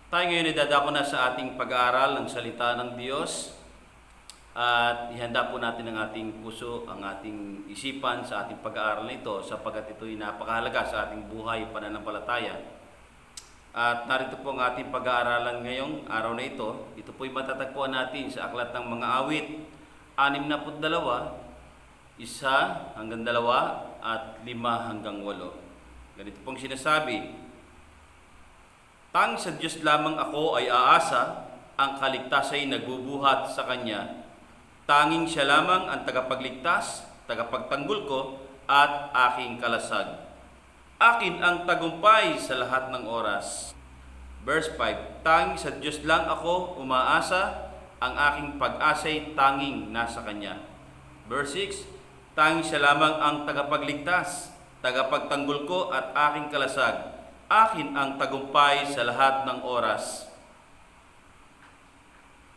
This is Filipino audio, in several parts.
Tayo ngayon ay dadako na sa ating pag-aaral ng salita ng Diyos at ihanda po natin ang ating puso, ang ating isipan sa ating pag-aaral nito sapagkat ito'y napakahalaga sa ating buhay pananampalataya. At narito po ang ating pag-aaralan ngayong araw na ito. Ito po'y matatagpuan natin sa Aklat ng Mga Awit 62, 1 hanggang 2 at 5 hanggang 8. Ganito pong sinasabi: Tanging sa Diyos lamang ako ay aasa, ang kaligtas ay nagbubuhat sa Kanya. Tanging Siya lamang ang tagapagligtas, tagapagtanggol ko, at aking kalasag. Akin ang tagumpay sa lahat ng oras. Verse 5, Tanging sa Diyos lang ako umaasa, ang aking pag-asa'y tanging nasa Kanya. Verse 6, Tanging Siya lamang ang tagapagligtas, tagapagtanggol ko, at aking kalasag. Akin ang tagumpay sa lahat ng oras.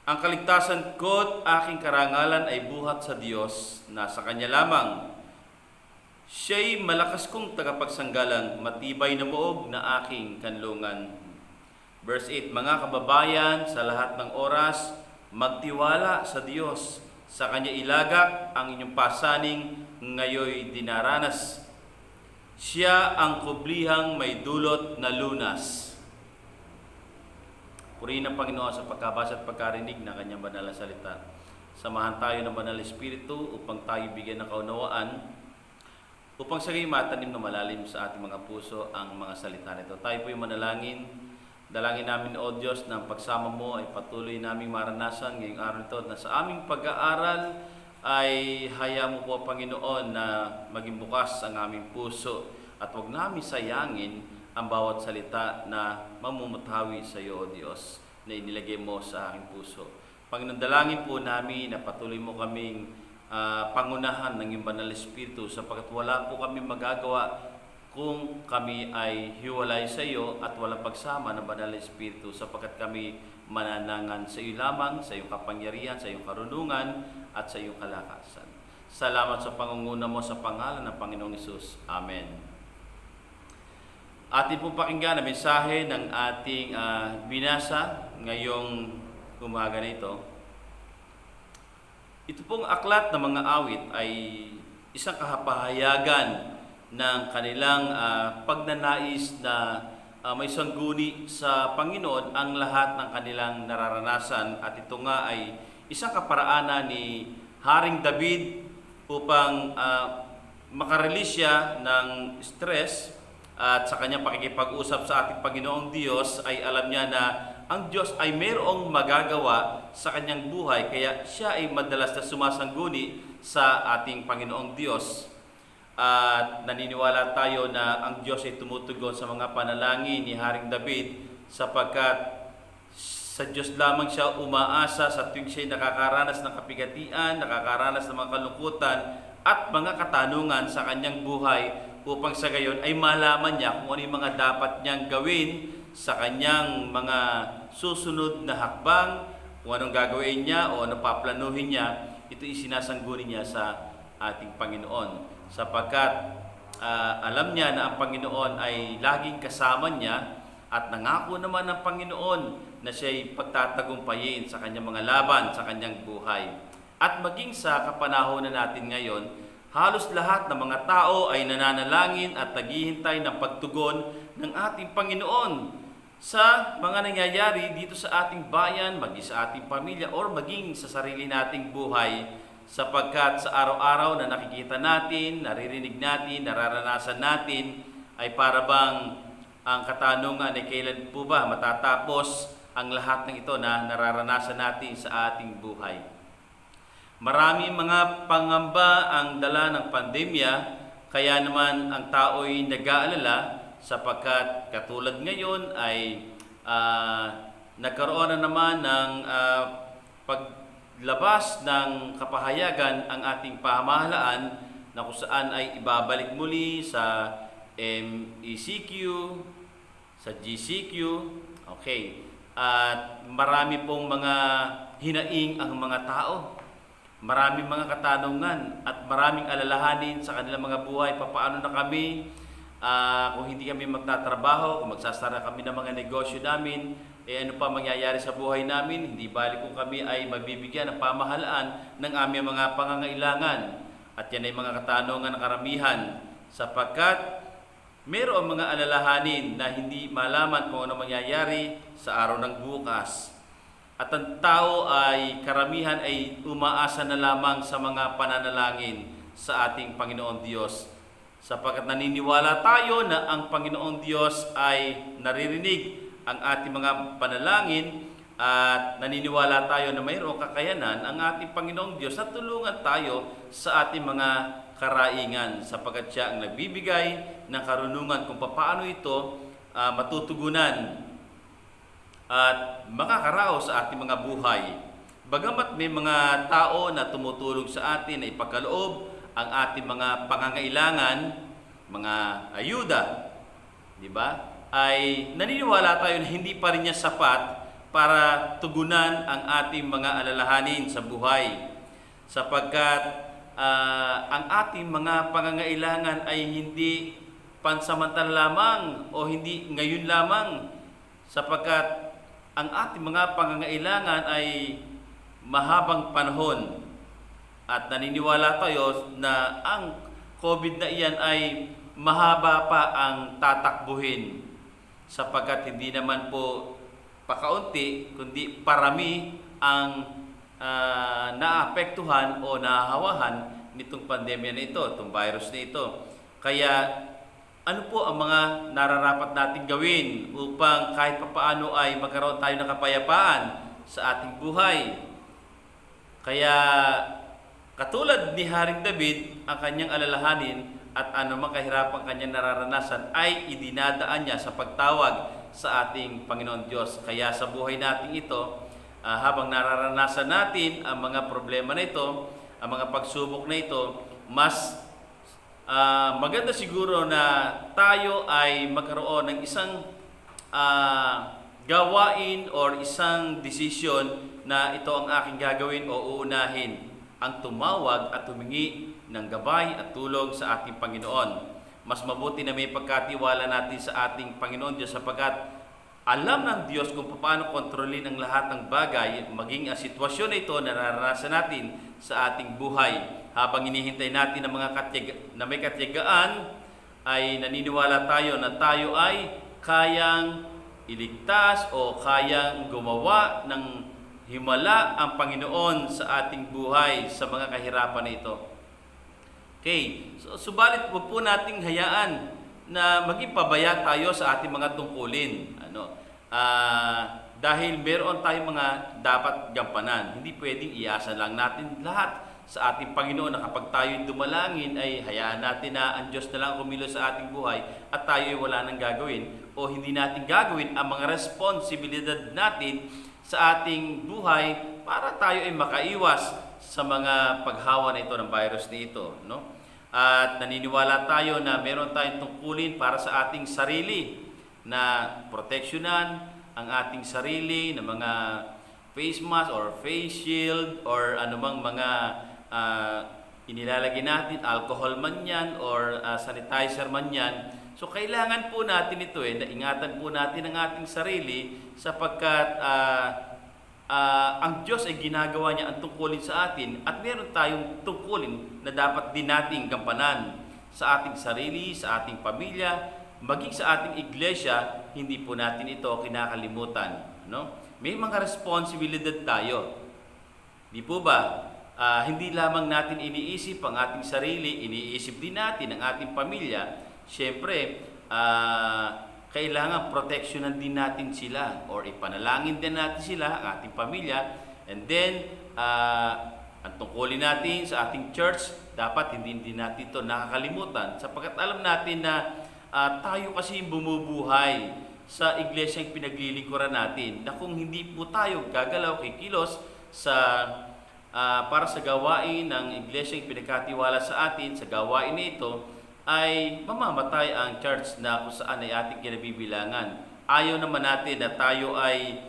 Ang kaligtasan ko't aking karangalan ay buhat sa Diyos, nasa Kanya lamang. Siya'y malakas kong tagapagsanggalang, matibay na muog na aking kanlungan. Verse 8, Mga kababayan, sa lahat ng oras, magtiwala sa Diyos. Sa Kanya ilagak ang inyong pasaning, ngayoy dinaranas. Siya ang kublihang may dulot na lunas. Purihin ang Panginoon sa pagkabasa at pagkarinig ng Kanyang banal na salita. Samahan tayo ng Banal na Espiritu upang tayo bigyan ng kaunawaan, upang sa gayon matanim na malalim sa ating mga puso ang mga salita nito. Tayo po'y manalangin. Dalangin namin, O Diyos, na ang pagsama mo ay patuloy naming maranasan ngayong araw nito, na sa aming pag-aaral ay hayaan mo po, Panginoon, na maging bukas ang aming puso at huwag namin sayangin ang bawat salita na mamumutawi sa iyo, O Diyos, na inilagay mo sa aking puso. Panginoon, dalangin po namin na patuloy mo kaming pangunahan ng iyong banal na Espiritu, sapagkat wala po kami magagawa kung kami ay hiwalay sa iyo at walang pagsama ng banal na Espiritu, sapagkat kami mananangan sa iyo lamang, sa iyong kapangyarihan, sa iyong karunungan, at sa iyong kalakasan. Salamat sa pangunguna mo sa pangalan ng Panginoong Hesus. Amen. Atin pong pakinggan ang mensahe ng ating binasa ngayong umaga na ito. Ito pong aklat ng mga awit ay isang kahapahayagan ng kanilang pagnanais na may sangguni sa Panginoon ang lahat ng kanilang nararanasan, at ito nga ay isang kaparaanan ni Haring David upang makarelease siya ng stress, at sa kanyang pakikipag-usap sa ating Panginoong Diyos ay alam niya na ang Diyos ay mayroong magagawa sa kanyang buhay, kaya siya ay madalas na sumasangguni sa ating Panginoong Diyos. At naniniwala tayo na ang Diyos ay tumutugon sa mga panalangin ni Haring David, sapagkat sa Diyos lamang siya umaasa sa tuwing siya nakakaranas ng kapigatian, nakakaranas ng mga kalungkutan at mga katanungan sa kanyang buhay, upang sa gayon ay malaman niya kung ano yung mga dapat niyang gawin sa kanyang mga susunod na hakbang, kung anong gagawin niya o ano paplanuhin niya. Ito isinasangguni niya sa ating Panginoon, sapagkat alam niya na ang Panginoon ay laging kasama niya, at nangako naman ng Panginoon na siya'y pagtatagumpayin sa kanyang mga laban sa kanyang buhay. At maging sa kapanahon na natin ngayon, halos lahat ng mga tao ay nananalangin at naghihintay ng pagtugon ng ating Panginoon sa mga nangyayari dito sa ating bayan, maging sa ating pamilya, or maging sa sarili nating buhay, sapagkat sa araw-araw na nakikita natin, naririnig natin, nararanasan natin, ay para bang ang katanungan ay kailan po ba matatapos ang lahat ng ito na nararanasan natin sa ating buhay. Maraming mga pangamba ang dala ng pandemya, kaya naman ang tao'y nag-aalala, sapagkat katulad ngayon ay nagkaroon na naman ng paglabas ng kapahayagan ang ating pamahalaan, na kung saan ay ibabalik muli sa MECQ, sa GCQ. Okay. At marami pong mga hinaing ang mga tao. Maraming mga katanungan at maraming alalahanin sa kanilang mga buhay. Papaano na kami Kung hindi kami magtatrabaho, kung magsasara kami ng mga negosyo namin, ano pa mangyayari sa buhay namin? Hindi bali kung kami ay mabibigyan ng pamahalaan ng aming mga pangangailangan. At yan ay mga katanungan ng karamihan, sapagkat mayroong mga alalahanin na hindi malaman kung ano mangyayari sa araw ng bukas. At ang tao ay karamihan ay umaasa na lamang sa mga pananalangin sa ating Panginoon Diyos. Sapagkat naniniwala tayo na ang Panginoon Diyos ay naririnig ang ating mga panalangin at naniniwala tayo na mayroong kakayanan ang ating Panginoong Diyos na tulungan tayo sa ating mga karaingan, sapagkat siya ang nagbibigay ng karunungan kung paano ito matutugunan at makakaraos sa ating mga buhay. Bagamat may mga tao na tumutulong sa atin na ipagkaloob ang ating mga pangangailangan, mga ayuda, di ba? Ay naniniwala tayo na hindi pa rin niya sapat para tugunan ang ating mga alalahanin sa buhay. Sapagkat ang ating mga pangangailangan ay hindi pansamantala lamang o hindi ngayon lamang, sapagkat ang ating mga pangangailangan ay mahabang panahon. At naniniwala tayo na ang COVID na iyan ay mahaba pa ang tatakbuhin, sapagkat hindi naman po pakaunti kundi parami ang naapektuhan o nahahawahan nitong pandemya na ito, itong virus na ito. Kaya ano po ang mga nararapat nating gawin upang kahit papaano ay magkaroon tayo ng kapayapaan sa ating buhay? Kaya katulad ni Haring David, ang kanyang alalahanin at anumang kahirapan kanyang nararanasan ay idinadaan niya sa pagtawag sa ating Panginoon Diyos. Kaya sa buhay natin ito, habang nararanasan natin ang mga problema na ito, ang mga pagsubok na ito, mas maganda siguro na tayo ay magkaroon ng isang gawain or isang desisyon na ito ang aking gagawin o uunahin, ang tumawag at humingi ng gabay at tulong sa ating Panginoon. Mas mabuti na may pagkatiwala natin sa ating Panginoon Diyos, sapagkat alam ng Diyos kung paano kontrolin ang lahat ng bagay, maging ang sitwasyon na ito na naranasan natin sa ating buhay. Habang hinihintay natin ang mga na may katiyagaan, ay naniniwala tayo na tayo ay kayang iligtas o kayang gumawa ng himala ang Panginoon sa ating buhay sa mga kahirapan na ito. Okay, so subalit huwag po nating hayaan na maging pabaya tayo sa ating mga tungkulin. Dahil meron tayong mga dapat gampanan. Hindi pwedeng iasa lang natin lahat sa ating Panginoon na kapag tayo'y dumalangin ay hayaan natin na ang Diyos na lang kumilos sa ating buhay at tayo ay wala nang gagawin o hindi natin gagawin ang mga responsibilidad natin sa ating buhay para tayo ay makaiwas sa mga paghawa na ito ng virus na ito, no? At naniniwala tayo na meron tayong tungkulin para sa ating sarili na proteksyonan ang ating sarili ng mga face mask or face shield or anumang mga inilalagay natin, alcohol man yan or sanitizer man yan. So kailangan po natin ito na ingatan po natin ang ating sarili, sapagkat ang Diyos ay ginagawa niya ang tungkulin sa atin at meron tayong tungkulin na dapat din nating gampanan sa ating sarili, sa ating pamilya, maging sa ating iglesia. Hindi po natin ito kinakalimutan, no? May mga responsibilidad tayo. Di po ba? Hindi lamang natin iniisip ang ating sarili, iniisip din natin ang ating pamilya. Siyempre, kailangan proteksyonan din natin sila or ipanalangin din natin sila, ang ating pamilya. And then, ang tungkulin natin sa ating church, dapat hindi natin ito nakakalimutan, sapagkat alam natin na tayo kasi bumubuhay sa iglesyang pinaglilingkuran natin, na kung hindi po tayo gagalaw, kikilos para sa gawain ng iglesyang pinagkatiwala sa atin, sa gawain na ito, ay mamamatay ang church na kung saan ay ating kinabibilangan. Ayaw naman natin na tayo ay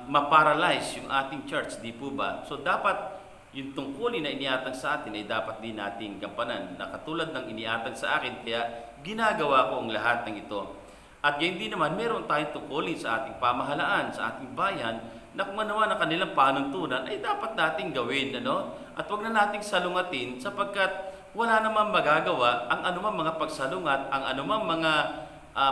maparalyze yung ating church, di po ba? So dapat yung tungkulin na iniatag sa atin ay dapat din nating gampanan na katulad ng iniatag sa akin, kaya ginagawa ko ang lahat ng ito. At gayon din naman, meron tayong tungkulin sa ating pamahalaan, sa ating bayan, na kung ano man ang kanilang panuntunan ay dapat nating gawin. At huwag na nating salungatin sapagkat wala namang magagawa ang anumang mga pagsalungat, ang anumang mga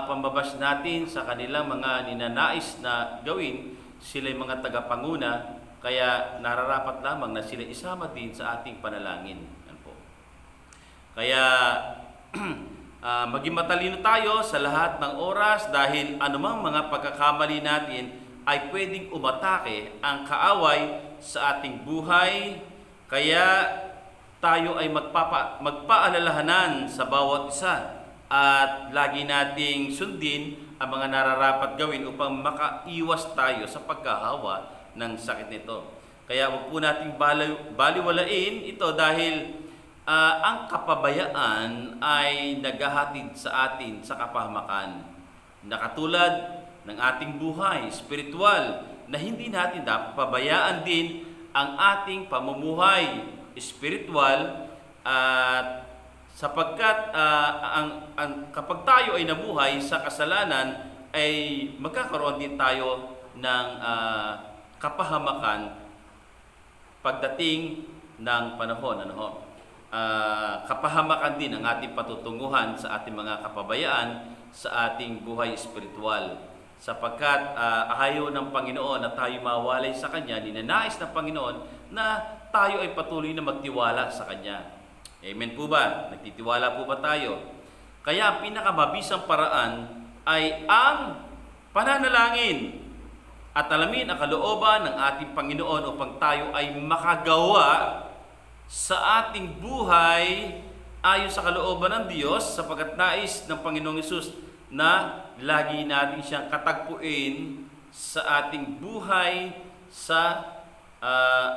pambabas natin sa kanilang mga ninanais na gawin. Sila'y mga tagapanguna, kaya nararapat lamang na sila isama din sa ating panalangin. Yan po. Kaya maging matalino tayo sa lahat ng oras dahil anumang mga pagkakamali natin ay pwedeng umatake ang kaaway sa ating buhay. Kaya tayo ay magpaalalahanan sa bawat isa at lagi nating sundin ang mga nararapat gawin upang makaiwas tayo sa pagkahawa ng sakit nito. Kaya huwag po nating baliwalain ito dahil ang kapabayaan ay naghahatid sa atin sa kapahamakan na katulad ng ating buhay spiritual na hindi natin dapat pabayaan din ang ating pamumuhay spiritual at sapagkat kapag tayo ay nabuhay sa kasalanan ay magkakaroon din tayo ng kapahamakan pagdating ng panahon. Kapahamakan din ang ating patutunguhan sa ating mga kapabayaan sa ating buhay espiritual. Sapagkat ayaw ng Panginoon na tayo mawalay sa Kanya, ninanais ng Panginoon na tayo ay patuloy na magtiwala sa Kanya. Amen po ba? Nagtitiwala po ba tayo? Kaya ang pinakamabisang paraan ay ang pananalangin at alamin ang kalooban ng ating Panginoon upang tayo ay makagawa sa ating buhay ayon sa kalooban ng Diyos, sapagkat nais ng Panginoong Hesus na lagi natin siyang katagpuin sa ating buhay sa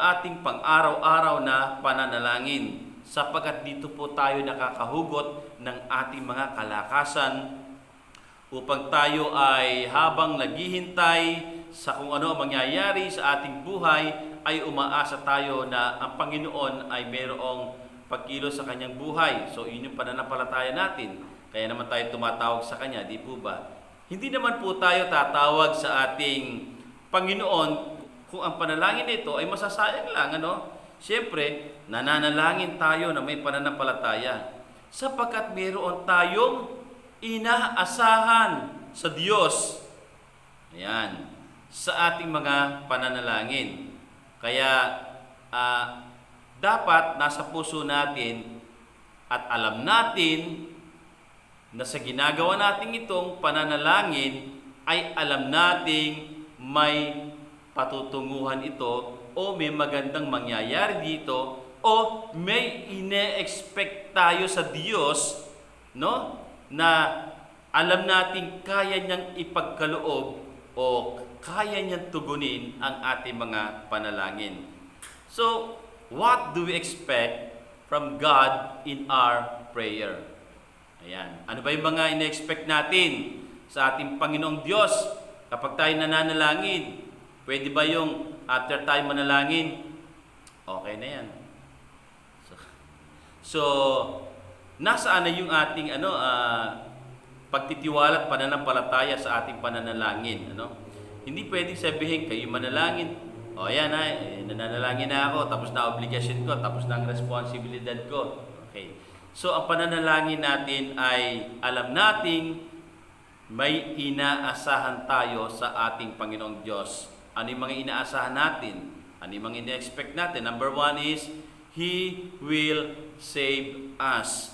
ating pang-araw-araw na pananalangin, sapagkat dito po tayo nakakahugot ng ating mga kalakasan upang tayo ay habang naghihintay sa kung ano ang mangyayari sa ating buhay ay umaasa tayo na ang Panginoon ay mayroong pagkilos sa kanyang buhay. So yun yung pananampalataya natin. Kaya naman tayo tumatawag sa Kanya, di po ba? Hindi naman po tayo tatawag sa ating Panginoon kung ang panalangin nito ay masasayang lang. Siyempre, nananalangin tayo na may pananampalataya sapagkat mayroon tayong inaasahan sa Diyos. Ayan, sa ating mga pananalangin. Kaya dapat nasa puso natin at alam natin na sa ginagawa natin itong pananalangin ay alam nating may patutunguhan ito o may magandang mangyayari dito o may ine-expect tayo sa Diyos, na alam nating kaya niyang ipagkaloob o kaya niyang tugunin ang ating mga panalangin. So, what do we expect from God in our prayer? Ayan. Ano ba yung mga ina-expect natin sa ating Panginoong Diyos kapag tayo nananalangin? Pwede ba yung after tayo manalangin, okay na yan? So nasaan na yung ating pagtitiwala at pananampalataya sa ating pananalangin? Hindi pwedeng sabihin kayo manalangin, ayan nananalangin na ako, tapos na obligasyon ko, tapos na ang responsibilidad ko. Okay. So ang pananalangin natin ay alam nating may inaasahan tayo sa ating Panginoong Diyos. Ano yung mga inaasahan natin? Ano yung mga ina-expect natin? Number one is, He will save us.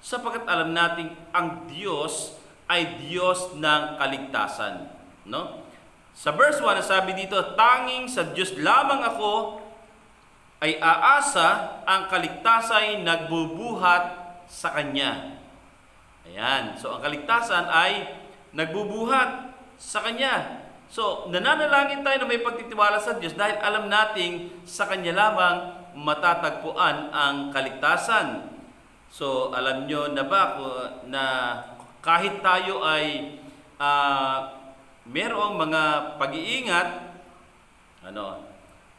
Sapagkat alam nating ang Diyos ay Diyos ng kaligtasan. Sa verse 1, sabi dito, tanging sa Diyos lamang ako ay aasa, ang kaligtasan ay nagbubuhat sa Kanya. Ayan. So, ang kaligtasan ay nagbubuhat sa Kanya. So, nananalangin tayo na may pagtitiwala sa Diyos dahil alam nating sa Kanya lamang matatagpuan ang kaligtasan. So, alam nyo na ba na kahit tayo ay merong mga pag-iingat,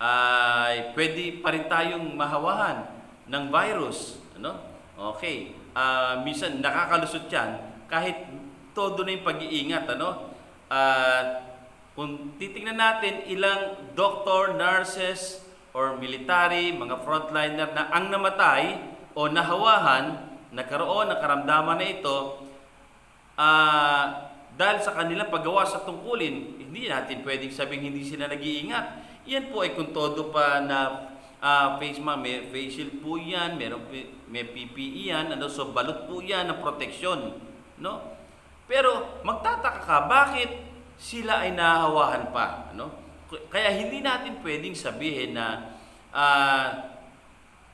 ay pwede pa rin tayong mahawahan ng virus. Ano? Okay. Minsan nakakalusot yan kahit todo na yung pag-iingat. Ano? Kung titingnan natin ilang doctor, nurses, or military, mga frontliner na ang namatay o nahawahan, nagkaroon ng karamdaman na ito, dahil sa kanilang paggawa sa tungkulin, hindi natin pwedeng sabing hindi sila nag-iingat. Yan po ay kung todo pa na face mask, may face shield po yan, may PPE yan, so balot po yan ng proteksyon. No? Pero magtataka ka, bakit sila ay nahahawahan pa? No? Kaya hindi natin pwedeng sabihin na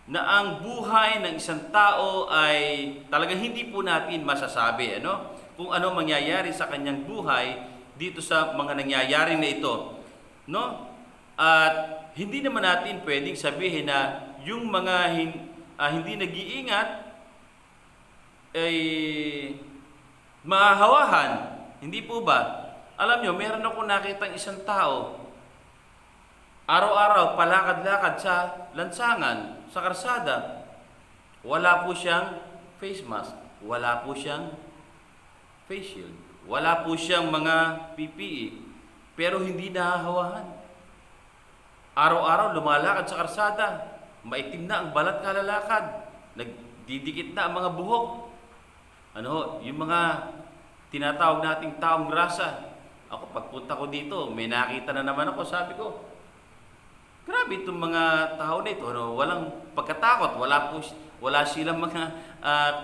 ang buhay ng isang tao ay talagang hindi po natin masasabi, kung ano mangyayari sa kanyang buhay dito sa mga nangyayari na ito, no? At hindi naman natin pwedeng sabihin na yung mga hindi nag-iingat ay mahahawahan. Hindi po ba? Alam nyo, meron ako nakitang isang tao, araw-araw palakad-lakad sa lansangan, sa karsada. Wala po siyang face mask, wala po siyang face shield, wala po siyang mga PPE, pero hindi nahahawahan. Araw-araw lumalakad sa karsada, maitim na ang balat kalalakad, nagdidikit na ang mga buhok. Yung mga tinatawag nating taong grasa. Ako, pagpunta ko dito, may nakita na naman ako, sabi ko, grabe itong mga tao na ito, walang pagkatakot, wala silang mga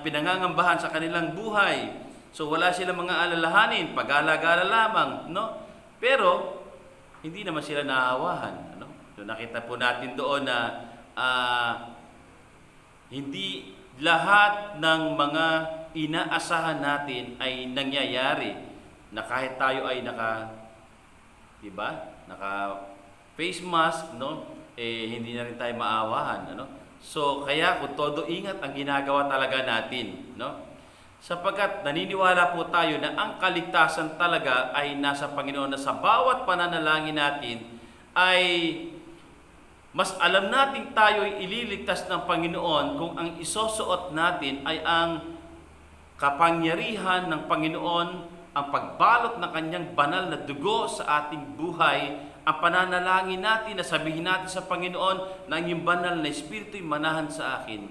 pinangangambahan sa kanilang buhay. So wala silang mga alalahanin, pag-alagala lamang, no? Pero hindi naman sila nahahawahan, So nakita po natin doon na hindi lahat ng mga inaasahan natin ay nangyayari, na kahit tayo ay naka face mask, hindi na rin tayo maawahan, So kaya kung todo ingat ang ginagawa talaga natin, sapagkat naniniwala po tayo na ang kaligtasan talaga ay nasa Panginoon, na sa bawat pananalangin natin ay mas alam natin tayo ay ililigtas ng Panginoon kung ang isusuot natin ay ang kapangyarihan ng Panginoon, ang pagbalot ng kanyang banal na dugo sa ating buhay, ang pananalangin natin na sabihin natin sa Panginoon na ang iyong banal na Espiritu'y manahan sa akin,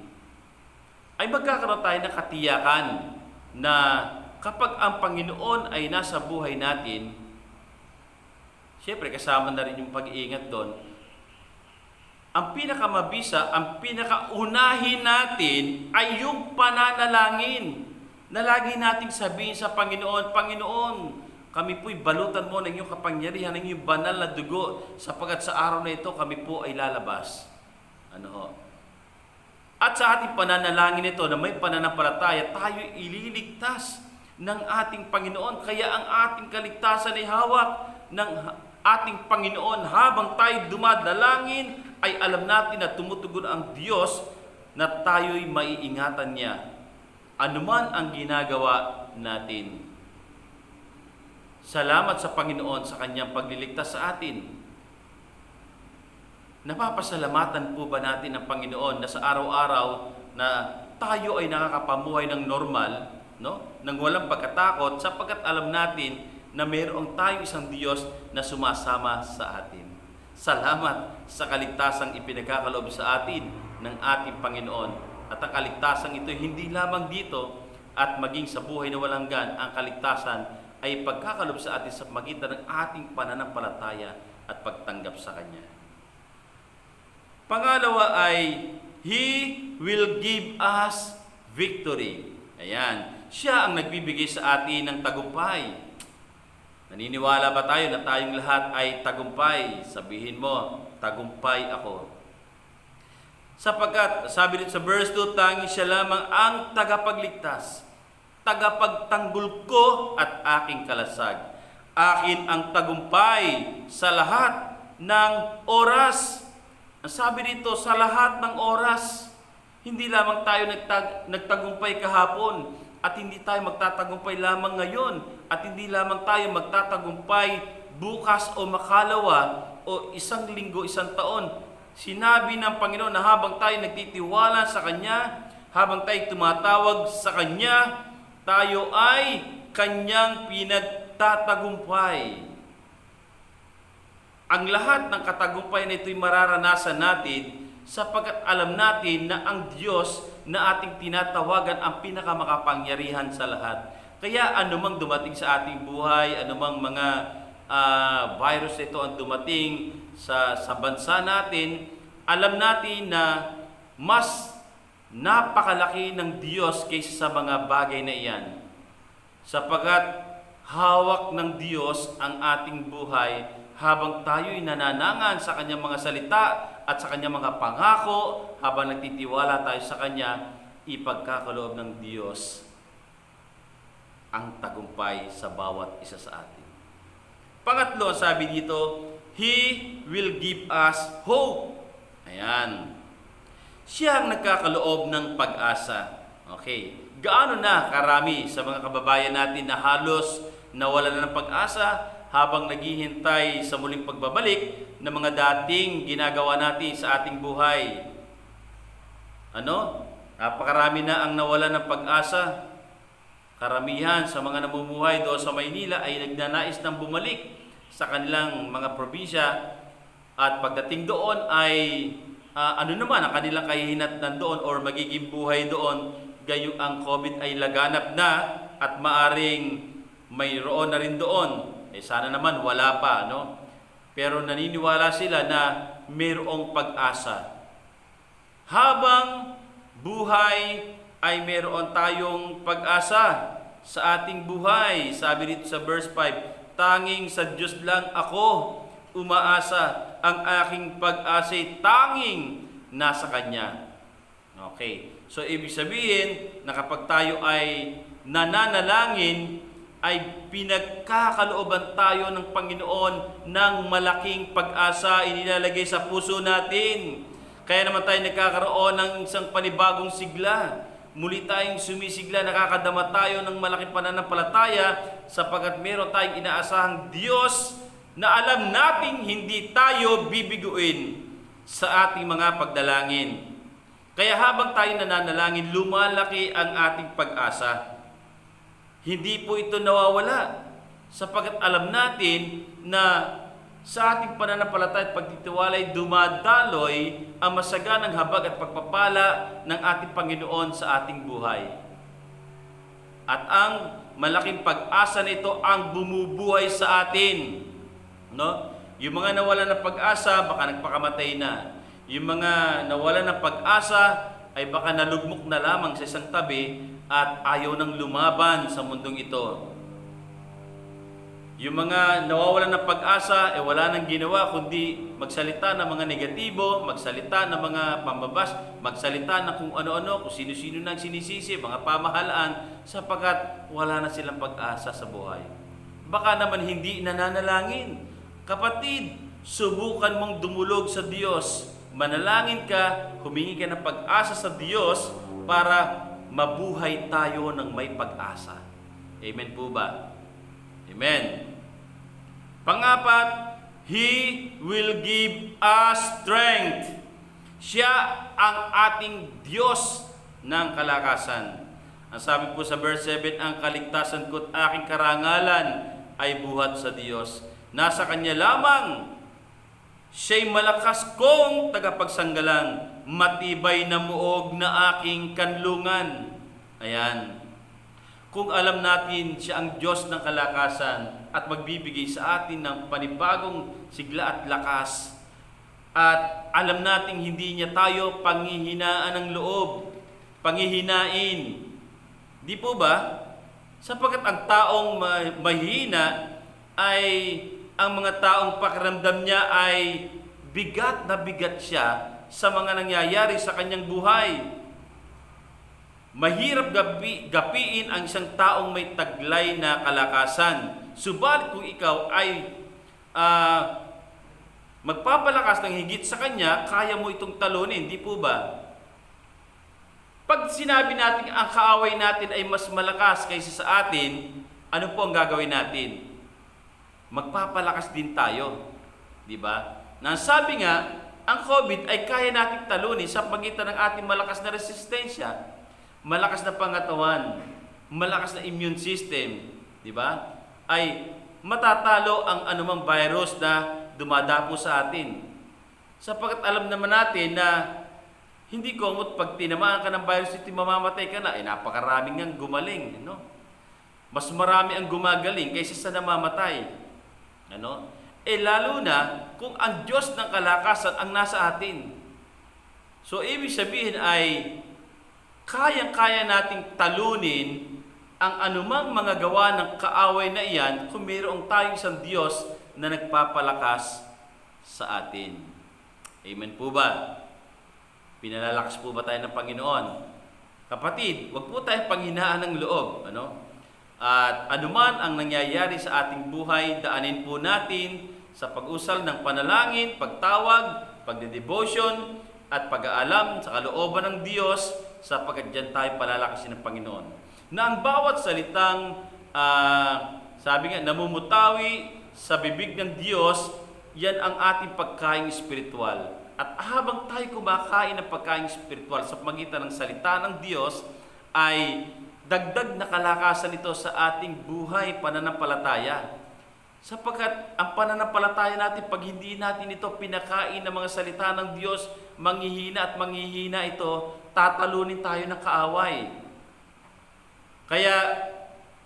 ay magkakaroon tayo ng katiyakan na kapag ang Panginoon ay nasa buhay natin, siyempre kasama na rin yung pag-iingat doon. Ang pinakamabisa, ang pinakaunahin natin ay yung pananalangin na lagi nating sabihin sa Panginoon, Panginoon, kami po'y balutan mo ng iyong kapangyarihan, ng iyong banal na dugo, sapagkat sa araw na ito kami po ay lalabas. At sa ating pananalangin ito na may pananampalataya, tayo ililigtas ng ating Panginoon. Kaya ang ating kaligtasan ay hawak ng ating Panginoon. Habang tayo dumadalangin, ay alam natin na tumutugon ang Diyos na tayo'y maiingatan niya anuman ang ginagawa natin. Salamat sa Panginoon sa kanyang pagliligtas sa atin. Napapasalamatan po ba natin ang Panginoon na sa araw-araw na tayo ay nakakapamuhay ng normal, nang walang pagkatakot, sapagkat alam natin na mayroong tayong isang Diyos na sumasama sa atin. Salamat sa kaligtasang ipinagkakaloob sa atin ng ating Panginoon. At ang kaligtasang ito hindi lamang dito at maging sa buhay na walang hanggan. Ang kaligtasan ay pagkakaloob sa atin sa magitan ng ating pananampalataya at pagtanggap sa Kanya. Pangalawa ay, He will give us victory. Ayan, siya ang nagbibigay sa atin ng tagumpay. Naniniwala ba tayo na tayong lahat ay tagumpay? Sabihin mo, tagumpay ako. Sapagkat, sabi rin sa verse 2, tanging siya lamang ang tagapagligtas, tagapagtanggol ko at aking kalasag. Akin ang tagumpay sa lahat ng oras. Ang sabi dito, sa lahat ng oras. Hindi lamang tayo nagtagumpay kahapon, at hindi tayo magtatagumpay lamang ngayon, at hindi lamang tayo magtatagumpay bukas o makalawa o isang linggo, isang taon. Sinabi ng Panginoon na habang tayo nagtitiwala sa Kanya, habang tayo tumatawag sa Kanya, tayo ay Kanyang pinagtatagumpay. Ang lahat ng katagumpay na ito'y mararanasan natin sapagkat alam natin na ang Diyos na ating tinatawagan ang pinakamakapangyarihan sa lahat. Kaya anumang dumating sa ating buhay, anumang mga virus ito ang dumating sa bansa natin, alam natin na mas napakalaki ng Diyos kaysa sa mga bagay na iyan. Sapagkat hawak ng Diyos ang ating buhay habang tayo'y nananangan sa Kanyang mga salita at sa Kanyang mga pangako, habang nagtitiwala tayo sa Kanya, ipagkakaloob ng Diyos ang tagumpay sa bawat isa sa atin. Pangatlo, sabi dito, He will give us hope. Ayan. Siya ang nagkakaloob ng pag-asa. Okay. Gaano na karami sa mga kababayan natin na halos nawalan na ng pag-asa habang naghihintay sa muling pagbabalik ng mga dating ginagawa natin sa ating buhay. Napakarami na ang nawalan ng pag-asa. Karamihan sa mga namumuhay doon sa Maynila ay nagnanais ng bumalik sa kanilang mga probinsya at pagdating doon ay naman ang kanilang kahihinatnan doon or magiging buhay doon, gayong ang COVID ay laganap na at maaring mayroon na rin doon. Sana naman wala pa, no? Pero naniniwala sila na mayroong pag-asa. Habang buhay ay mayroon tayong pag-asa sa ating buhay. Sabi dito sa verse 5, tanging sa Diyos lang ako umaasa, ang aking pag-asa'y tanging nasa Kanya. Okay. So, ibig sabihin na kapag tayo ay nananalangin, ay pinagkakalooban tayo ng Panginoon ng malaking pag-asa inilalagay sa puso natin. Kaya naman tayo nagkakaroon ng isang panibagong sigla. Muli tayong sumisigla, nakakadama tayo ng malaking pananampalataya sapagkat meron tayong inaasahang Diyos na alam nating hindi tayo bibiguin sa ating mga pagdalangin. Kaya habang tayo nananalangin, lumalaki ang ating pag-asa. Hindi po ito nawawala sapagkat alam natin na sa ating pananampalataya at pagtitiwala ay dumadaloy ang masaganang habag at pagpapala ng ating Panginoon sa ating buhay. At ang malaking pag-asa nito ang bumubuhay sa atin. No? Yung mga nawalan ng pag-asa, baka nagpakamatay na. Yung mga nawalan ng pag-asa ay baka nalugmok na lamang sa isang tabi at ayaw nang lumaban sa mundong ito. Yung mga nawawalan ng pag-asa, wala nang ginawa kundi magsalita ng mga negatibo, magsalita ng mga pambabas, magsalita ng kung ano-ano, kung sino-sino nang sinisisi, mga pamahalaan, sapagkat wala na silang pag-asa sa buhay. Baka naman hindi nananalangin. Kapatid, subukan mong dumulog sa Diyos. Manalangin ka, humingi ka ng pag-asa sa Diyos para mabuhay tayo ng may pag-asa. Amen po ba? Amen. Pangapat, He will give us strength. Siya ang ating Diyos ng kalakasan. Ang sabi po sa verse 7, ang kaligtasan ko't aking karangalan ay buhat sa Diyos. Nasa Kanya lamang. Siya'y malakas kong tagapagsanggalang, matibay na muog na aking kanlungan. Ayan. Kung alam natin siya ang Diyos ng kalakasan at magbibigay sa atin ng panibagong sigla at lakas, at alam nating hindi niya tayo panghihinaan ng loob, panghihinain. Di po ba? Sapagkat ang taong mahina ay ang mga taong pakiramdam niya ay bigat na bigat siya sa mga nangyayari sa kanyang buhay. Mahirap gapiin ang isang taong may taglay na kalakasan. Subalit kung ikaw ay magpapalakas ng higit sa kanya, kaya mo itong talunin, di po ba? Pag sinabi natin ang kaaway natin ay mas malakas kaysa sa atin, ano po ang gagawin natin? magpapalakas din tayo. Di ba? Sabi nga, ang COVID ay kaya nating talunin sa pagitan ng ating malakas na resistensya, malakas na pangatawan, malakas na immune system, di ba? Ay matatalo ang anumang virus na dumadapo sa atin. Sapagkat alam naman natin na hindi komot pag tinamaan ka ng virus ito, mamamatay ka na. Napakaraming ang gumaling. Ano? Mas marami ang gumagaling kaysa sa namamatay. Ano? Lalo na kung ang Diyos ng kalakasan ang nasa atin. So, ibig sabihin ay kayang-kaya nating talunin ang anumang mga gawa ng kaaway na iyan kung mayroong tayong isang Diyos na nagpapalakas sa atin. Amen po ba? Pinalalakas po ba tayo ng Panginoon? Kapatid, wag po tayong panghinaan ng loob. Ano? At anuman ang nangyayari sa ating buhay, daanin po natin sa pag-usal ng panalangin, pagtawag, pagdedevotion, at pag-aalam sa kalooban ng Diyos sapagkat diyan tayo palalakasin ng Panginoon. Na ang bawat salitang, sabi nga, namumutawi sa bibig ng Diyos, yan ang ating pagkain espiritual. At habang tayo kumakain ng pagkain espiritual sa pagitan ng salita ng Diyos, ay dagdag na kalakasan ito sa ating buhay pananampalataya. Sapagkat ang pananampalataya natin, pag hindi natin ito pinakain ng mga salita ng Diyos, manghihina at manghihina ito, tatalunin tayo ng kaaway. Kaya,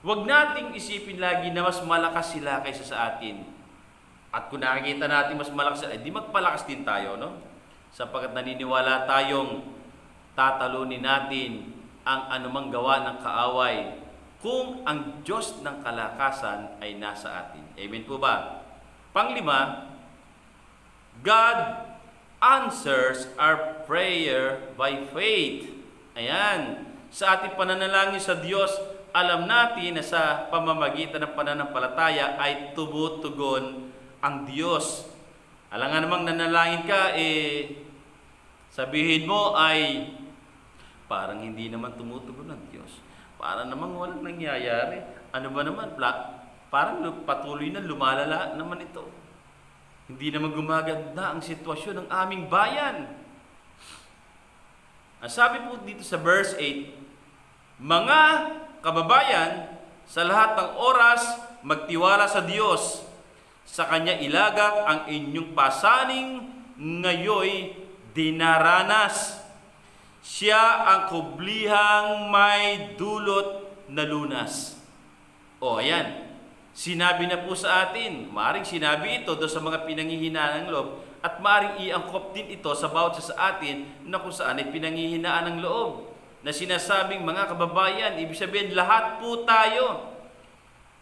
wag nating isipin lagi na mas malakas sila kaysa sa atin. At kung nakikita natin mas malakas sila, di magpalakas din tayo, no? Sapagkat naniniwala tayong tatalunin natin ang anumang gawa ng kaaway kung ang Diyos ng kalakasan ay nasa atin. Amen po ba? Panglima, God answers our prayer by faith. Ayan. Sa ating pananalangin sa Diyos, alam natin na sa pamamagitan ng pananampalataya ay tumutugon ang Diyos. Alam nga namang nanalangin ka, sabihin mo ay parang hindi naman tumutugon ng Diyos. Parang namang walang nangyayari. Ano ba naman? Parang patuloy na lumalala naman ito. Hindi naman gumaganda ang sitwasyon ng aming bayan. Ang sabi po dito sa verse 8, mga kababayan, sa lahat ng oras, magtiwala sa Diyos. Sa Kanya ilagak ang inyong pasaning ngayoy dinaranas. Siya ang kublihang may dulot na lunas. O, ayan. Sinabi na po sa atin. Maaring sinabi ito doon sa mga pinanghihinaan ng loob. At maaring iangkop din ito sa bawat sa atin na kung saan ay pinanghihinaan ng loob. Na sinasabing mga kababayan, ibig sabihin lahat po tayo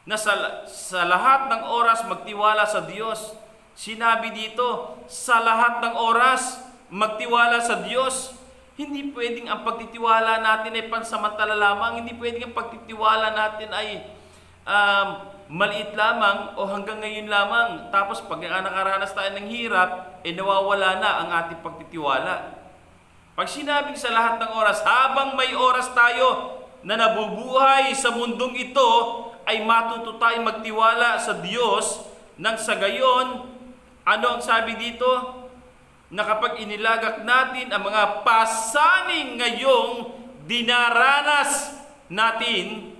na sa lahat ng oras magtiwala sa Diyos. Sinabi dito, sa lahat ng oras magtiwala sa Diyos. Hindi pwedeng ang pagtitiwala natin ay pansamantala lamang. Hindi pwedeng ang pagtitiwala natin ay maliit lamang o hanggang ngayon lamang. Tapos pag nakaranas tayo ng hirap, nawawala na ang ating pagtitiwala. Pag sinabing sa lahat ng oras, habang may oras tayo na nabubuhay sa mundong ito, ay matuto tayong magtiwala sa Diyos nang sa gayon, ano ang sabi dito? Na kapag inilagak natin ang mga pasaning ngayong dinaranas natin,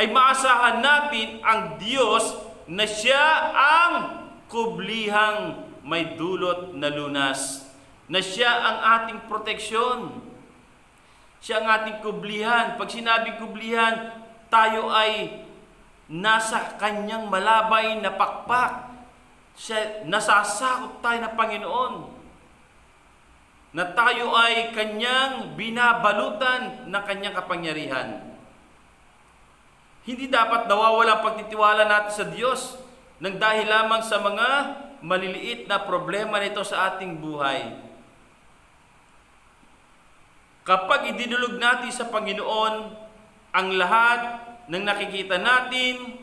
ay maasahan natin ang Diyos na Siya ang kublihang may dulot na lunas. Na Siya ang ating proteksyon. Siya ang ating kublihan. Pag sinabing kublihan, tayo ay nasa Kanyang malabay na pakpak. Nasasakop tayo ng Panginoon. Na tayo ay Kanyang binabalutan ng Kanyang kapangyarihan. Hindi dapat nawawala ang pagtitiwala natin sa Diyos nang dahil lamang sa mga maliliit na problema nito sa ating buhay. Kapag idinulog natin sa Panginoon ang lahat ng nakikita natin,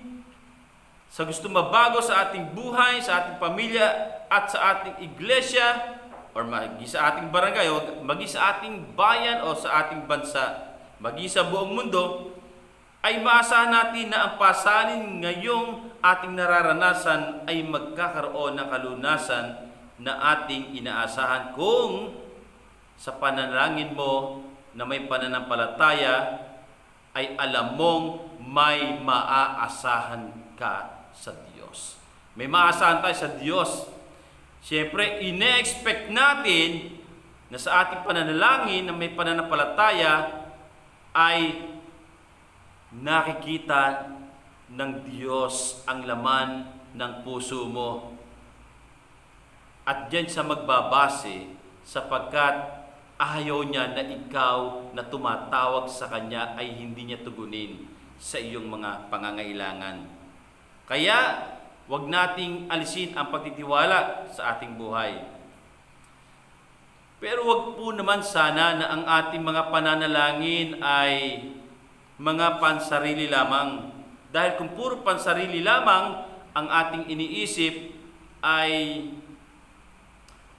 sa gusto mabago sa ating buhay, sa ating pamilya, at sa ating iglesia, or magi sa ating barangay, o magi sa ating bayan, o sa ating bansa, magi sa buong mundo, ay maasahan natin na ang pasanin ngayong ating nararanasan ay magkakaroon ng kalunasan na ating inaasahan kung sa panalangin mo na may pananampalataya ay alam mong may maaasahan ka sa Diyos. May maaasahan tayo sa Diyos. Siyempre, ine-expect natin na sa ating pananalangin na may pananampalataya ay nakikita ng Diyos ang laman ng puso mo. At diyan sa magbabase sapagkat ayaw niya na ikaw na tumatawag sa Kanya ay hindi niya tugunin sa iyong mga pangangailangan. Kaya, wag nating alisin ang pagtitiwala sa ating buhay. Pero wag po naman sana na ang ating mga pananalangin ay mga pansarili lamang. Dahil kung puro pansarili lamang ang ating iniisip ay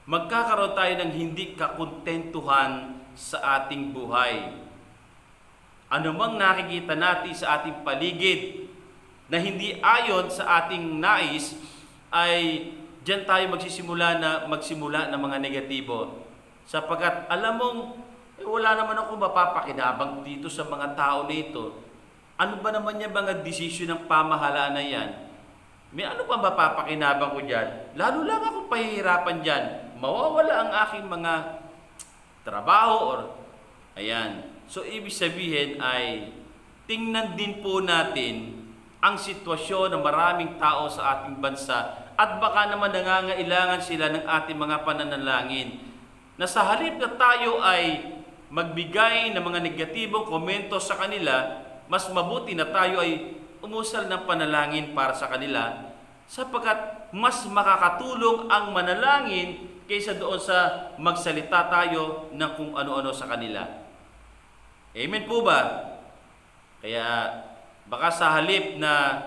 magkakaroon tayo ng hindi kakontentuhan sa ating buhay. Ano mang nakikita natin sa ating paligid na hindi ayon sa ating nais, ay diyan tayo magsimula ng mga negatibo. Sapagkat alam mong, wala naman ako mapapakinabang dito sa mga tao nito. Ano ba naman yung mga desisyon ng pamahalaan na yan? May ano pa mapapakinabang ko dyan? Lalo lang ako pahihirapan dyan. Mawawala ang aking mga trabaho or ayan. So, ibig sabihin ay tingnan din po natin ang sitwasyon ng maraming tao sa ating bansa at baka naman nangangailangan sila ng ating mga pananalangin. Na sa halip na tayo ay magbigay ng mga negatibong komento sa kanila, mas mabuti na tayo ay umusal ng panalangin para sa kanila sapagkat mas makakatulong ang manalangin kaysa doon sa magsalita tayo ng kung ano-ano sa kanila. Amen po ba? Kaya baka sa halip na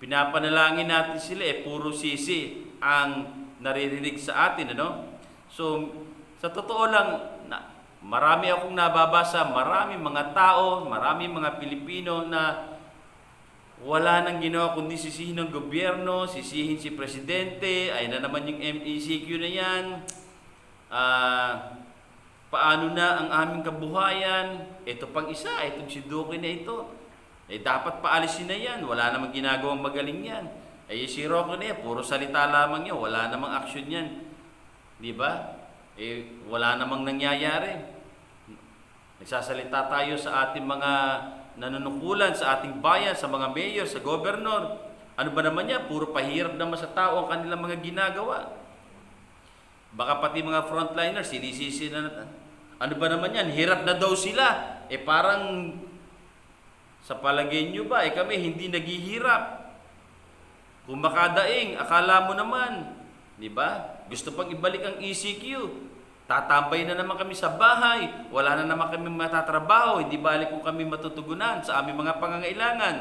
pinapanalangin natin sila, puro sisi ang naririnig sa atin, ano? So, sa totoo lang, marami akong nababasa, maraming mga tao, maraming mga Pilipino na wala nang ginawa kundi sisihin ng gobyerno, sisihin si Presidente, ay na naman yung MECQ na yan. Paano na ang aming kabuhayan? Ito pang isa, itong si Duque na ito. Dapat paalisin na yan, wala namang ginagawang magaling yan. Si Roque na yan, puro salita lamang yan, wala namang action yan. Di ba? Wala namang nangyayari. Nagsasalita tayo sa ating mga nanunukulan, sa ating bayan, sa mga mayor, sa gobernador. Ano ba naman yan? Puro pahirap naman sa tao ang kanilang mga ginagawa. Baka pati mga frontliners, sinisisi na natin. Ano ba naman yan? Hirap na daw sila. Parang sa palagay nyo ba, kami hindi naghihirap. Kung makadaing, akala mo naman, di ba? Gusto pang ibalik ang ECQ. Tatambay na naman kami sa bahay. Wala na naman kami matatrabaho. Hindi balik kung kami matutugunan sa aming mga pangangailangan.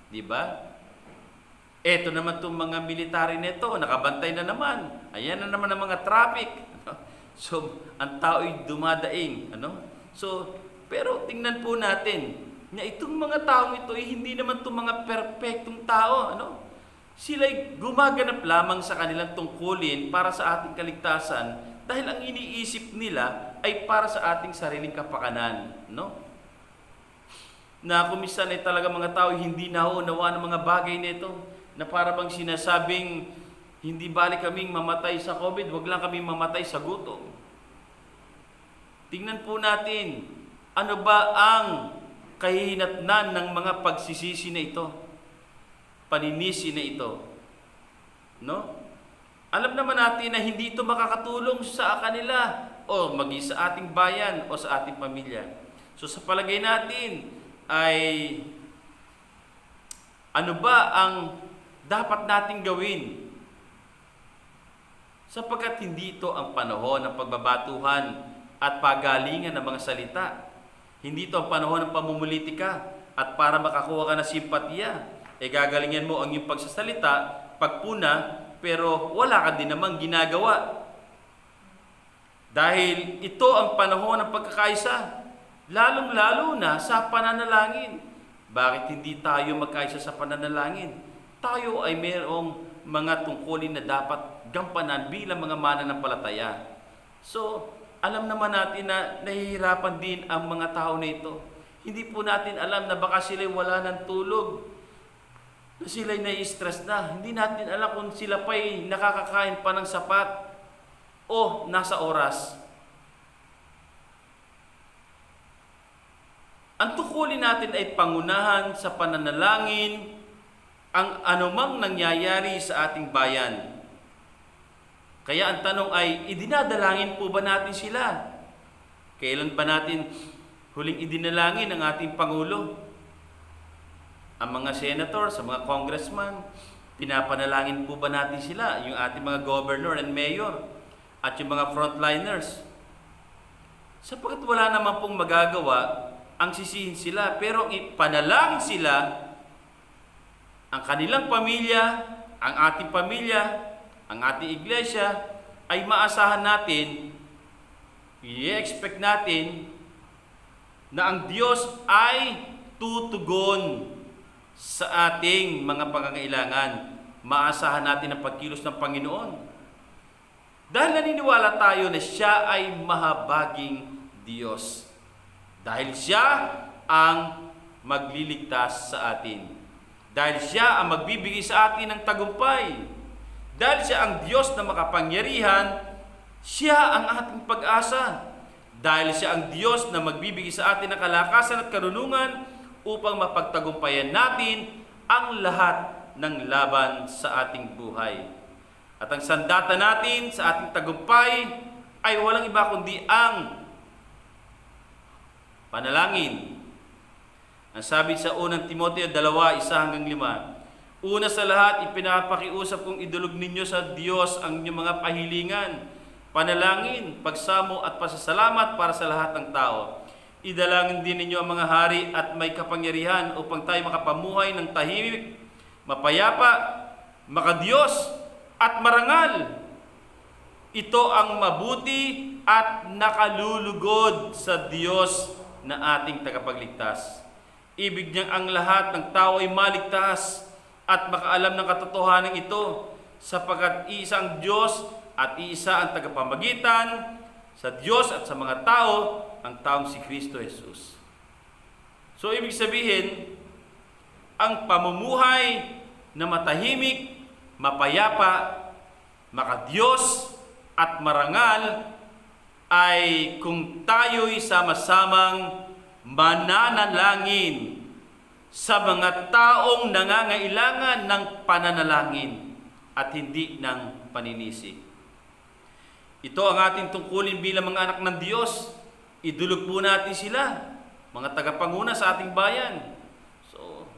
Di ba? Eto naman itong mga military nito, nakabantay na naman. Ayan na naman ang mga traffic. So, ang tao'y dumadaing. So, pero tingnan po natin, na itong mga taong ito, hindi naman itong mga perfectong tao. Sila'y gumaganap lamang sa kanilang tungkulin para sa ating kaligtasan dahil ang iniisip nila ay para sa ating sariling kapakanan. Na kumisan ay talaga mga tao hindi nauunawa ng mga bagay nito na para bang sinasabing hindi balik kaming mamatay sa COVID, wag lang kaming mamatay sa gutom. Tingnan po natin, ano ba ang kahihinatnan ng mga pagsisisi na ito? Paninisi na ito. Alam naman natin na hindi ito makakatulong sa kanila o maging sa ating bayan o sa ating pamilya. So sa palagay natin ay ano ba ang dapat nating gawin? Sapagkat hindi ito ang panahon ng pagbabatuhan at pagalingan ng mga salita. Hindi ito ang panahon ng pamumulitika at para makakuha ka ng simpatiya. Gagalingan mo ang iyong pagsasalita, pagpuna, pero wala ka din namang ginagawa. Dahil ito ang panahon ng pagkakaisa, lalong-lalo na sa pananalangin. Bakit hindi tayo magkaisa sa pananalangin? Tayo ay mayroong mga tungkulin na dapat gampanan bilang mga mananampalataya. So, alam naman natin na nahihirapan din ang mga tao na ito. Hindi po natin alam na baka sila'y wala ng tulog, na sila'y nai-stress na. Hindi natin alam kung sila pa'y nakakakain pa ng sapat o nasa oras. Ang tungkulin natin ay pangunahan sa pananalangin ang anumang nangyayari sa ating bayan. Kaya ang tanong ay, idinadalangin po ba natin sila? Kailan ba natin huling idinalangin ang ating Pangulo? Ang mga senator, sa mga congressman, pinapanalangin po ba natin sila? Yung ating mga governor and mayor at yung mga frontliners. Sapagkat wala naman pong magagawa, ang sisihin sila, pero ipanalangin sila, ang kanilang pamilya, ang ating pamilya, ang ating iglesia, ay maasahan natin, i-expect natin, na ang Diyos ay tutugon sa ating mga pangangailangan. Maasahan natin ang pagkilos ng Panginoon. Dahil naniniwala tayo na Siya ay mahabaging Diyos. Dahil Siya ang magliligtas sa atin. Dahil Siya ang magbibigay sa atin ng tagumpay. Dahil Siya ang Diyos na makapangyarihan, Siya ang ating pag-asa. Dahil Siya ang Diyos na magbibigay sa atin ng kalakasan at karunungan upang mapagtagumpayan natin ang lahat ng laban sa ating buhay. At ang sandata natin sa ating tagumpay ay walang iba kundi ang panalangin. Ang sabi sa unang Timoteo 2:1-5, una sa lahat, ipinapakiusap kong idulog ninyo sa Diyos ang inyong mga pahilingan, panalangin, pagsamo at pasasalamat para sa lahat ng tao. Idalangin din ninyo ang mga hari at may kapangyarihan upang tayo makapamuhay ng tahimik, mapayapa, makadiyos at marangal. Ito ang mabuti at nakalulugod sa Diyos na ating tagapagligtas. Ibig niyang ang lahat ng tao ay maligtas at makaalam ng katotohanan ito, sapagkat iisa ang Diyos at iisa ang tagapamagitan sa Diyos at sa mga tao, ang taong si Kristo Jesus. So, ibig sabihin, ang pamumuhay na matahimik, mapayapa, makadiyos at marangal ay kung tayo'y sama-samang mananalangin sa mga taong nangangailangan ng pananalangin at hindi ng paninisi. Ito ang ating tungkulin bilang mga anak ng Diyos. Idulog po natin sila, mga tagapanguna sa ating bayan. So,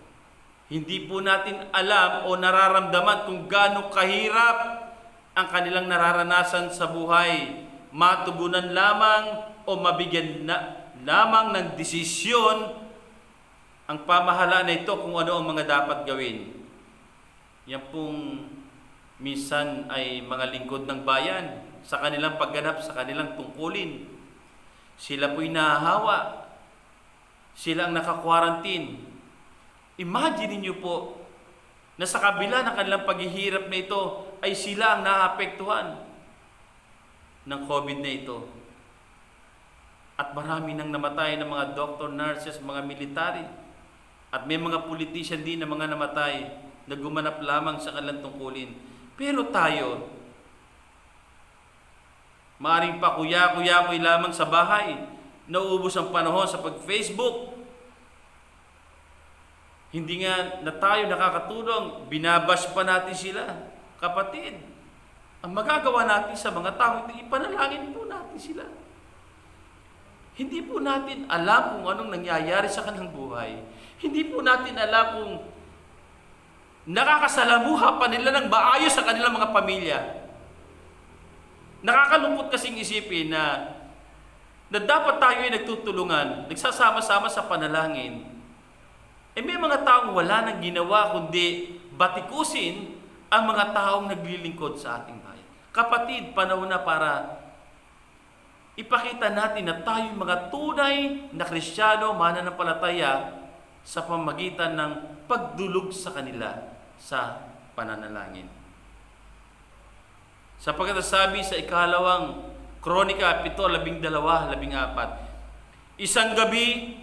hindi po natin alam o nararamdaman kung gaano kahirap ang kanilang nararanasan sa buhay. Matugunan lamang o mabigyan lamang ng desisyon ang pamahalaan na ito kung ano ang mga dapat gawin. Yan pong minsan ay mga lingkod ng bayan sa kanilang pagganap, sa kanilang tungkulin. Sila po'y nahahawa. Sila ang naka-quarantine. Imagine niyo po na sa kabila ng kanilang paghihirap na ito ay sila ang naapektuhan ng COVID na ito. At marami nang namatay ng mga doctor, nurses, mga military. At may mga politician din na mga namatay na gumanap lamang sa kanilang tungkulin. Pero tayo, maaring pakuya-kuya-kuy lamang sa bahay, nauubos ang panahon sa pag-Facebook. Hindi nga na tayo nakakatulong, binabash pa natin sila. Kapatid, ang magagawa natin sa mga tao, ipanalangin po natin sila. Hindi po natin alam kung anong nangyayari sa kanilang buhay. Hindi po natin alam kung nakakasalamuha pa nila ng maayos sa kanilang mga pamilya. Nakakalungkot kasing isipin na dapat tayo ay nagtutulungan, nagsasama-sama sa panalangin. May mga taong wala nang ginawa kundi batikusin ang mga taong naglilingkod sa ating bayan. Kapatid, panahon na para ipakita natin na tayo mga tunay na Kristiyano, mananampalataya sa pamamagitan ng pagdulog sa kanila sa pananalangin. Sapagkat sabi sa ikalawang Kronika 7:12-14, isang gabi,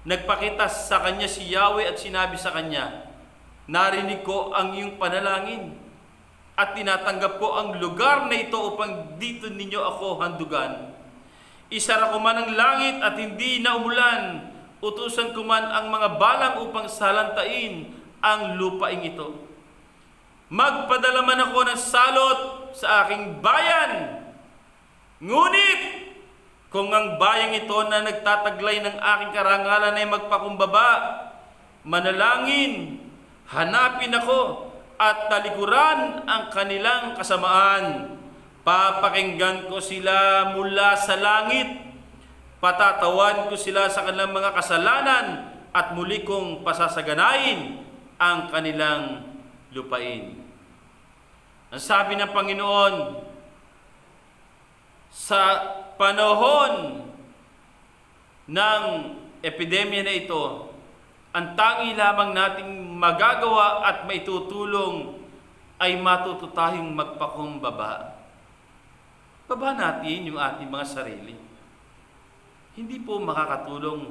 nagpakita sa kanya si Yahweh at sinabi sa kanya, narinig ko ang iyong panalangin at tinatanggap ko ang lugar na ito upang dito ninyo ako handugan. Isara ko man ang langit at hindi na umulan, utusan ko man ang mga balang upang salantain ang lupaing ito. Magpadala man ako ng salot sa aking bayan. Ngunit, kung ang bayang ito na nagtataglay ng aking karangalan ay magpakumbaba, manalangin, hanapin ako, at talikuran ang kanilang kasamaan, papakinggan ko sila mula sa langit, patatawan ko sila sa kanilang mga kasalanan, at muli kong pasasaganain ang kanilang lupain. Ang sabi ng Panginoon, sa panahon ng epidemya na ito, ang tangi lamang nating magagawa at maitutulong ay matuto tayong magpakumbaba. Baba natin yung ating mga sarili. Hindi po makakatulong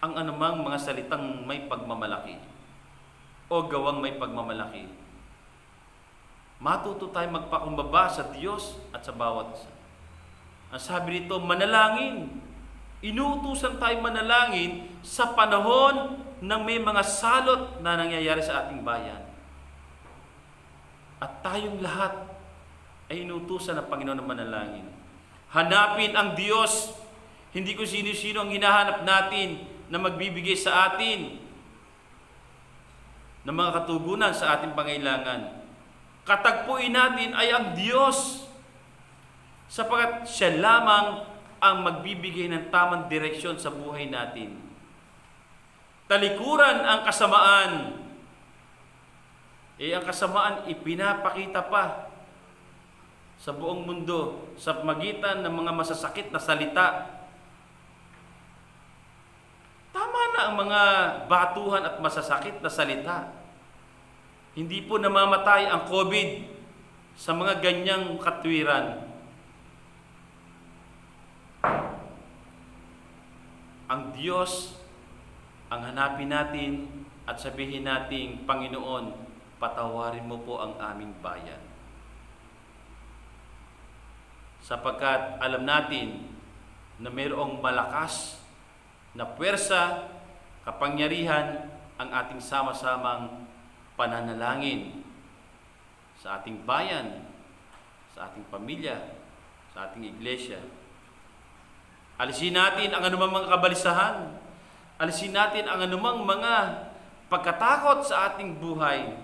ang anumang mga salitang may pagmamalaki o gawang may pagmamalaki. Matuto tayong magpakumbaba sa Diyos at sa bawat isa. Ang sabi nito, manalangin. Inuutusan tayong manalangin sa panahon ng may mga salot na nangyayari sa ating bayan. At tayong lahat ay inuutusan ng Panginoon ng manalangin. Hanapin ang Diyos. Hindi ko sino-sino ang hinahanap natin na magbibigay sa atin ng mga katugunan sa ating pangailangan. Katagpuin natin ay ang Diyos, sapagkat siya lamang ang magbibigay ng tamang direksyon sa buhay natin. Talikuran ang kasamaan. Ang kasamaan ipinapakita pa sa buong mundo sa magitan ng mga masasakit na salita. Tama na ang mga batuhan at masasakit na salita. Hindi po namamatay ang COVID sa mga ganyang katwiran. Ang Diyos ang hanapin natin at sabihin nating, Panginoon, patawarin mo po ang aming bayan. Sapagkat alam natin na mayroong malakas na puwersa, kapangyarihan ang ating sama-samang pananalangin sa ating bayan, sa ating pamilya, sa ating iglesia. Alisin natin ang anumang mga kabalisahan. Alisin natin ang anumang mga pagkatakot sa ating buhay.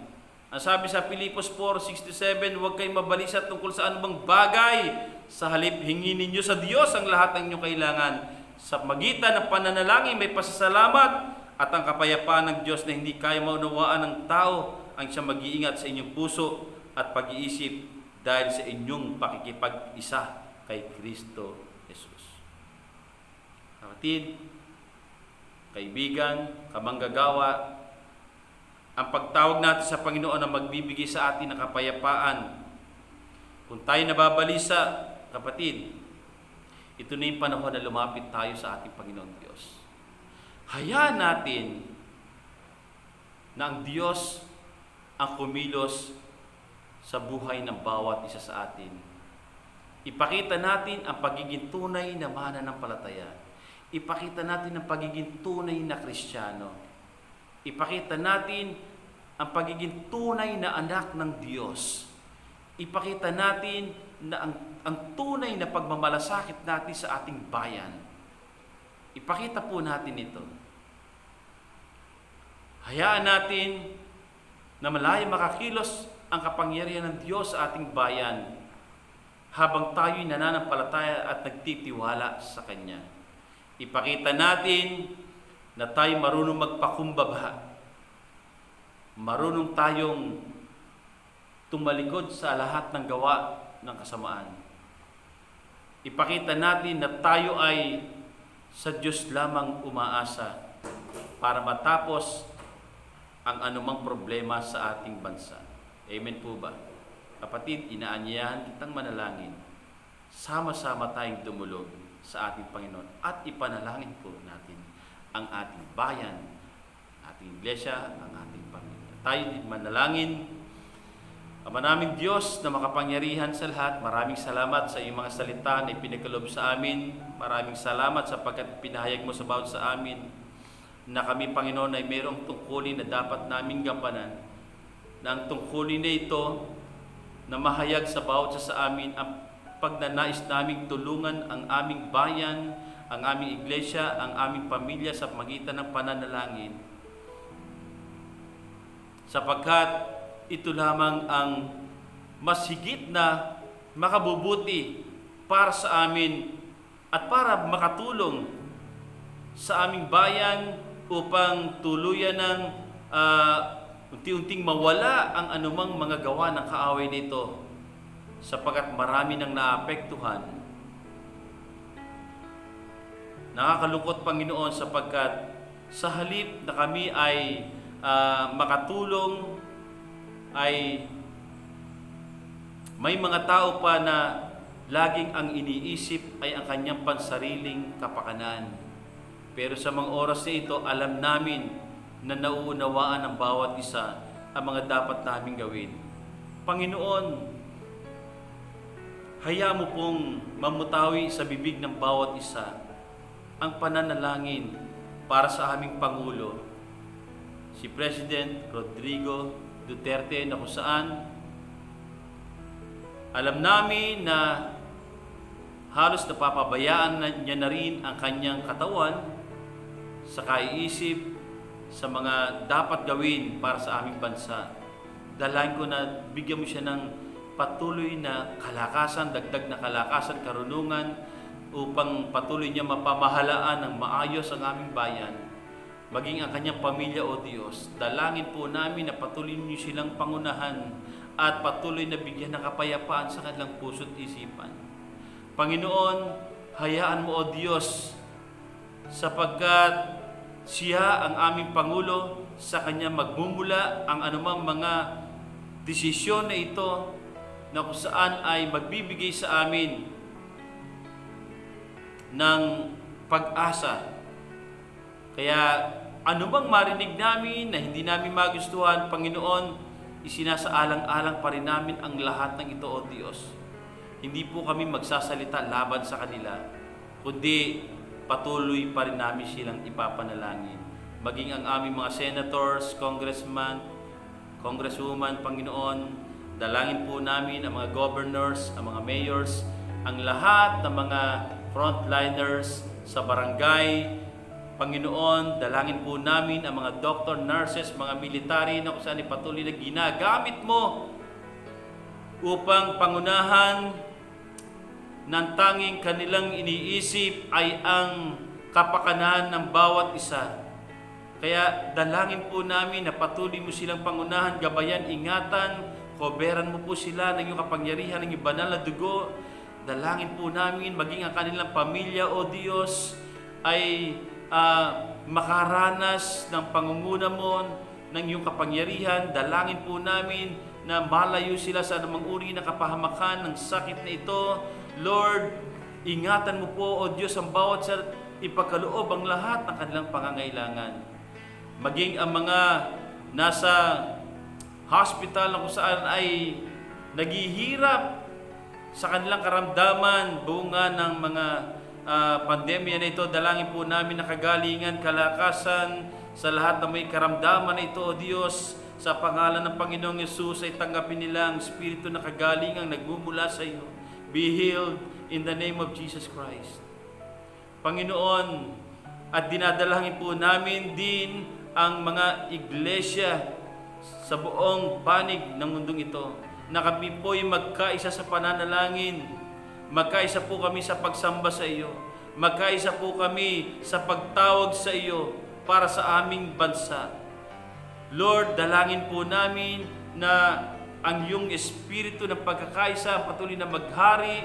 Ang sabi sa Pilipos 4:67, huwag kayong mabalisa tungkol sa anumang bagay. Sa halip, hingin ninyo sa Diyos ang lahat ng inyong kailangan. Sa magitan ng pananalangin, may pasasalamat at ang kapayapaan ng Diyos na hindi kaya maunawaan ng tao ang siyang mag-iingat sa inyong puso at pag-iisip dahil sa inyong pakikipag-isa kay Kristo Jesus. Kapatid, kaibigan, kamanggagawa, ang pagtawag natin sa Panginoon na magbibigay sa atin ng kapayapaan. Kung tayo nababalisa, kapatid, ito na yung panahon na lumapit tayo sa ating Panginoon Diyos. Hayaan natin na ang Diyos ang kumilos sa buhay ng bawat isa sa atin. Ipakita natin ang pagiging tunay na mananampalataya. Ipakita natin ang pagiging tunay na Kristiyano. Ipakita natin ang pagiging tunay na anak ng Diyos. Ipakita natin na ang tunay na pagmamalasakit natin sa ating bayan. Ipakita po natin ito. Hayaan natin na malaya makakilos ang kapangyarihan ng Diyos sa ating bayan habang tayo'y nananampalataya at nagtitiwala sa Kanya. Ipakita natin na tayo marunong magpakumbaba. Marunong tayong tumalikod sa lahat ng gawa ng kasamaan. Ipakita natin na tayo ay sa Diyos lamang umaasa para matapos ang anumang problema sa ating bansa. Amen po ba? Kapatid, inaanyayahan kitang manalangin. Sama-sama tayong dumulog sa ating Panginoon at ipanalangin po natin ang ating bayan, ating iglesia, ang ating pamilya. Tayo manalangin. Ama naming Diyos na makapangyarihan sa lahat, maraming salamat sa iyong mga salita na ipinagkaloob sa amin. Maraming salamat sapagkat pinahayag mo sa bawat sa amin na kami, Panginoon, ay mayroong tungkulin na dapat naming gampanan. Na ang tungkulin na ito na mahayag sa bawat sa amin ang pagnanais naming tulungan ang aming bayan, ang aming iglesia, ang aming pamilya sa pagitan ng pananalangin. Sapagkat ito lamang ang mas higit na makabubuti para sa amin at para makatulong sa aming bayan upang tuluyan ng unti-unting mawala ang anumang mga gawa ng kaaway nito, sapagkat marami nang naapektuhan. Nakakalungkot, Panginoon, sapagkat sa halip na kami ay makatulong, ay may mga tao pa na laging ang iniisip ay ang kanyang pansariling kapakanan. Pero sa mga oras na ito, alam namin na nauunawaan ng bawat isa ang mga dapat naming gawin. Panginoon, hayaan mo pong mamutawi sa bibig ng bawat isa ang pananalangin para sa aming Pangulo, si President Rodrigo Duterte, na kung saan alam namin na halos napapabayaan niya na rin ang kanyang katawan sa kaiisip sa mga dapat gawin para sa aming bansa. Dalangin ko na bigyan mo siya ng patuloy na kalakasan, dagdag na kalakasan, karunungan upang patuloy niya mapamahalaan ng maayos ang aming bayan, maging ang kanyang pamilya, O Diyos. Dalangin po namin na patuloy niyo silang pangunahan at patuloy na bigyan ng kapayapaan sa kanilang puso't isipan. Panginoon, hayaan mo, O Diyos, sapagkat siya ang aming Pangulo, sa kanya magmumula ang anumang mga desisyon na ito na kung saan ay magbibigay sa amin ng pag-asa. Kaya anumang marinig namin na hindi namin magustuhan, Panginoon, isinasaalang-alang pa rin namin ang lahat ng ito, O Diyos. Hindi po kami magsasalita laban sa kanila, kundi patuloy pa rin namin silang ipapanalangin. Maging ang aming mga senators, congressman, congresswoman, Panginoon, dalangin po namin ang mga governors, ang mga mayors, ang lahat ng mga frontliners sa barangay. Panginoon, dalangin po namin ang mga doctor, nurses, mga military na kung saan ipatuloy na ginagamit mo upang pangunahan ng tanging kanilang iniisip ay ang kapakanan ng bawat isa. Kaya dalangin po namin na patuloy mo silang pangunahan, gabayan, ingatan, koberan mo po sila ng iyong kapangyarihan, ng iyong banal na dugo. Dalangin po namin maging ang kanilang pamilya, O Diyos, ay makaranas ng pangunguna mo ng iyong kapangyarihan. Dalangin po namin na malayo sila sa anumang uri ng kapahamakan ng sakit na ito. Lord, ingatan mo po, O Diyos, ang bawat sa ipagkaloob ang lahat ng kanilang pangangailangan. Maging ang mga nasa hospital na kung saan ay naghihirap sa kanilang karamdaman, bunga ng mga pandemya na ito, dalangin po namin na kagalingan, kalakasan sa lahat na may karamdaman na ito, O Diyos. Sa pangalan ng Panginoong Yesus ay tanggapin nila ang espiritu na kagalingang nagmumula sa iyo. Be healed in the name of Jesus Christ. Panginoon, at dinadalangin po namin din ang mga iglesia sa buong panig ng mundong ito, na kami po'y magkaisa sa pananalangin, magkaisa po kami sa pagsamba sa iyo, magkaisa po kami sa pagtawag sa iyo para sa aming bansa. Lord, dalangin po namin na ang iyong espiritu ng pagkakaisa patuloy na maghari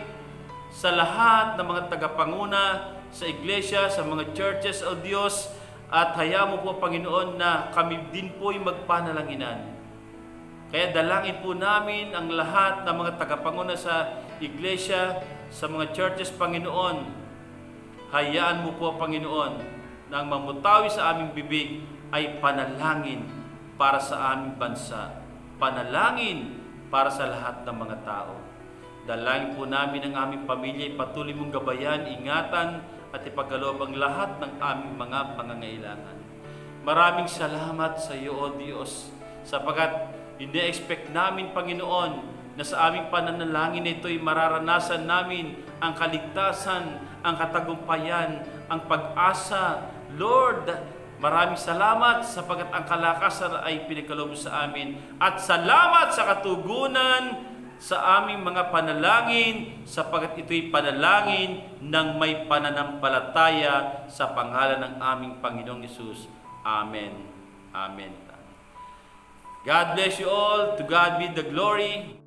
sa lahat ng mga tagapanguna sa iglesia, sa mga churches, O Diyos, At hayaan mo po, Panginoon, na kami din po'y magpanalanginan. Kaya dalangin po namin ang lahat ng mga tagapanguna sa iglesia, sa mga churches, Panginoon. Hayaan mo po, Panginoon, na ang mamutawi sa aming bibig ay panalangin para sa aming bansa. Panalangin para sa lahat ng mga tao. Dalangin po namin ang aming pamilya, patuloy mong gabayan, ingatan, at ipagkaloob ang lahat ng aming mga pangangailangan. Maraming salamat sa iyo, O Diyos, sapagkat ine-expect namin, Panginoon, na sa aming pananalangin na ito'y mararanasan namin ang kaligtasan, ang katagumpayan, ang pag-asa. Lord, maraming salamat sapagkat ang kalakasan ay pinagkaloob sa amin. At salamat sa katugunan sa aming mga panalangin, sapagkat ito'y panalangin ng may pananampalataya sa pangalan ng aming Panginoong Hesus. Amen. Amen. God bless you all. To God be the glory.